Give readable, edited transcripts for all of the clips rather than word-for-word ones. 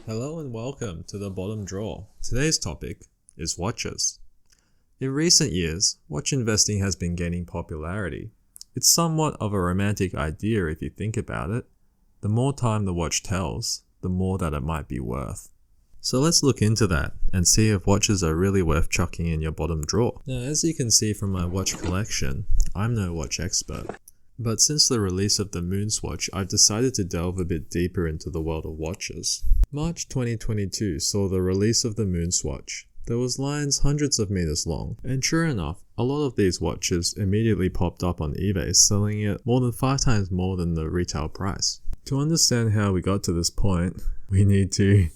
Hello and welcome to the bottom drawer. Today's topic is watches. In recent years, watch investing has been gaining popularity. It's somewhat of a romantic idea if you think about it. The more time the watch tells, the more that it might be worth. So let's look into that and see if watches are really worth chucking in your bottom drawer. Now, as you can see from my watch collection, I'm no watch expert. But since the release of the Moon Swatch, I've decided to delve a bit deeper into the world of watches. March 2022 saw the release of the Moon Swatch. There was lines hundreds of meters long, and sure enough, a lot of these watches immediately popped up on eBay, selling it more than 5 times more than the retail price. To understand how we got to this point, we need to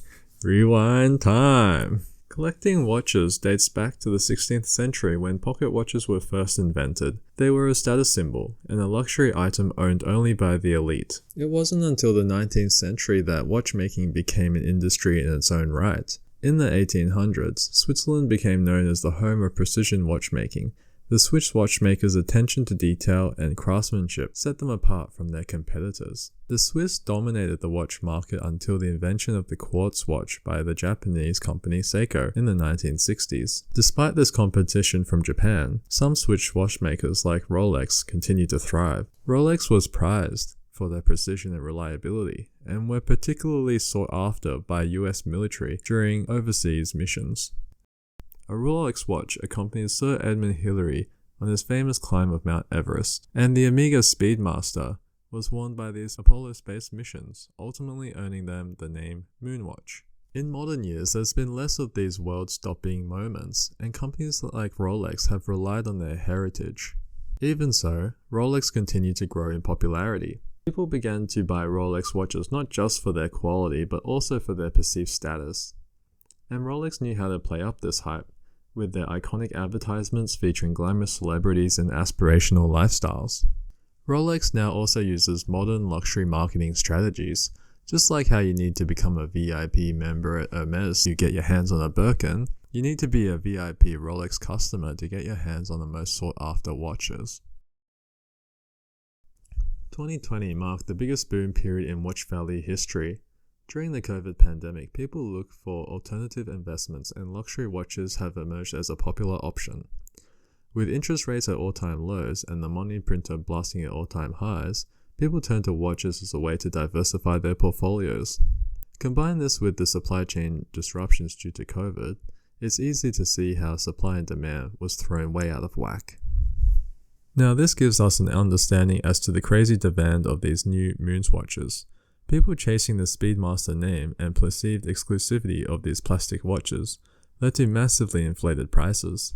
rewind time. Collecting watches dates back to the 16th century when pocket watches were first invented. They were a status symbol and a luxury item owned only by the elite. It wasn't until the 19th century that watchmaking became an industry in its own right. In the 1800s, Switzerland became known as the home of precision watchmaking. The Swiss watchmakers' attention to detail and craftsmanship set them apart from their competitors. The Swiss dominated the watch market until the invention of the quartz watch by the Japanese company Seiko in the 1960s. Despite this competition from Japan, some Swiss watchmakers like Rolex continued to thrive. Rolex was prized for their precision and reliability, and were particularly sought after by US military during overseas missions. A Rolex watch accompanied Sir Edmund Hillary on his famous climb of Mount Everest, and the Omega Speedmaster was worn by these Apollo space missions, ultimately earning them the name Moon Watch. In modern years, there's been less of these world-stopping moments, and companies like Rolex have relied on their heritage. Even so, Rolex continued to grow in popularity. People began to buy Rolex watches not just for their quality, but also for their perceived status. And Rolex knew how to play up this hype, with their iconic advertisements featuring glamorous celebrities and aspirational lifestyles. Rolex now also uses modern luxury marketing strategies. Just like how you need to become a VIP member at Hermes to get your hands on a Birkin, you need to be a VIP Rolex customer to get your hands on the most sought after watches. 2020 marked the biggest boom period in watch value history. During the COVID pandemic, people looked for alternative investments, and luxury watches have emerged as a popular option. With interest rates at all-time lows and the money printer blasting at all-time highs, people turned to watches as a way to diversify their portfolios. Combine this with the supply chain disruptions due to COVID, it's easy to see how supply and demand was thrown way out of whack. Now this gives us an understanding as to the crazy demand of these new Moon Swatches. People chasing the Speedmaster name and perceived exclusivity of these plastic watches led to massively inflated prices.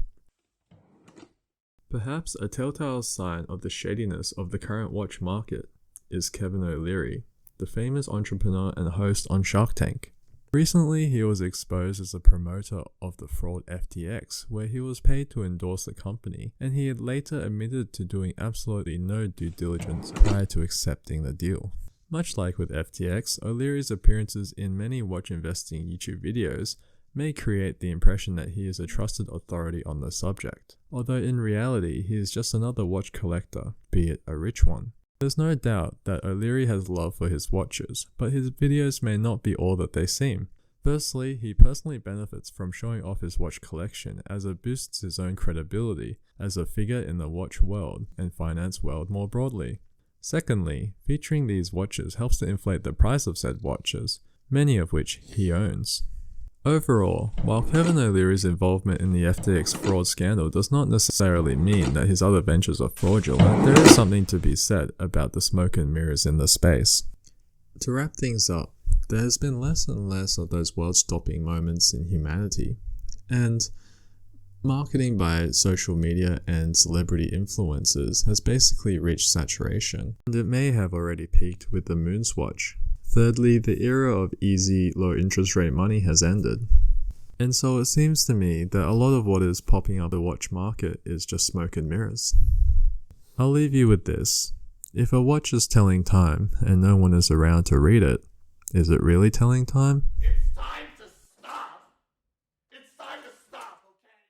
Perhaps a telltale sign of the shadiness of the current watch market is Kevin OLeary, the famous entrepreneur and host on Shark Tank. Recently, he was exposed as a promoter of the fraud FTX, where he was paid to endorse the company, and he had later admitted to doing absolutely no due diligence prior to accepting the deal. Much like with FTX, OLeary's appearances in many watch investing YouTube videos may create the impression that he is a trusted authority on the subject, although in reality he is just another watch collector, be it a rich one. There's no doubt that OLeary has love for his watches, but his videos may not be all that they seem. Firstly, he personally benefits from showing off his watch collection as it boosts his own credibility as a figure in the watch world and finance world more broadly. Secondly, featuring these watches helps to inflate the price of said watches, many of which he owns. Overall, while Kevin OLeary's involvement in the FTX fraud scandal does not necessarily mean that his other ventures are fraudulent, there is something to be said about the smoke and mirrors in the space. To wrap things up, there has been less and less of those world-stopping moments in humanity, and marketing by social media and celebrity influencers has basically reached saturation, and it may have already peaked with the Moon Swatch. Thirdly, the era of easy, low interest rate money has ended. And so it seems to me that a lot of what is popping up the watch market is just smoke and mirrors. I'll leave you with this. If a watch is telling time and no one is around to read it, is it really telling time? It's time to stop! It's time to stop, okay?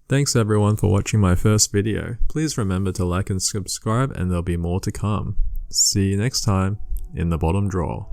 Thanks everyone for watching my first video. Please remember to like and subscribe, and there'll be more to come. See you next time in the bottom drawer.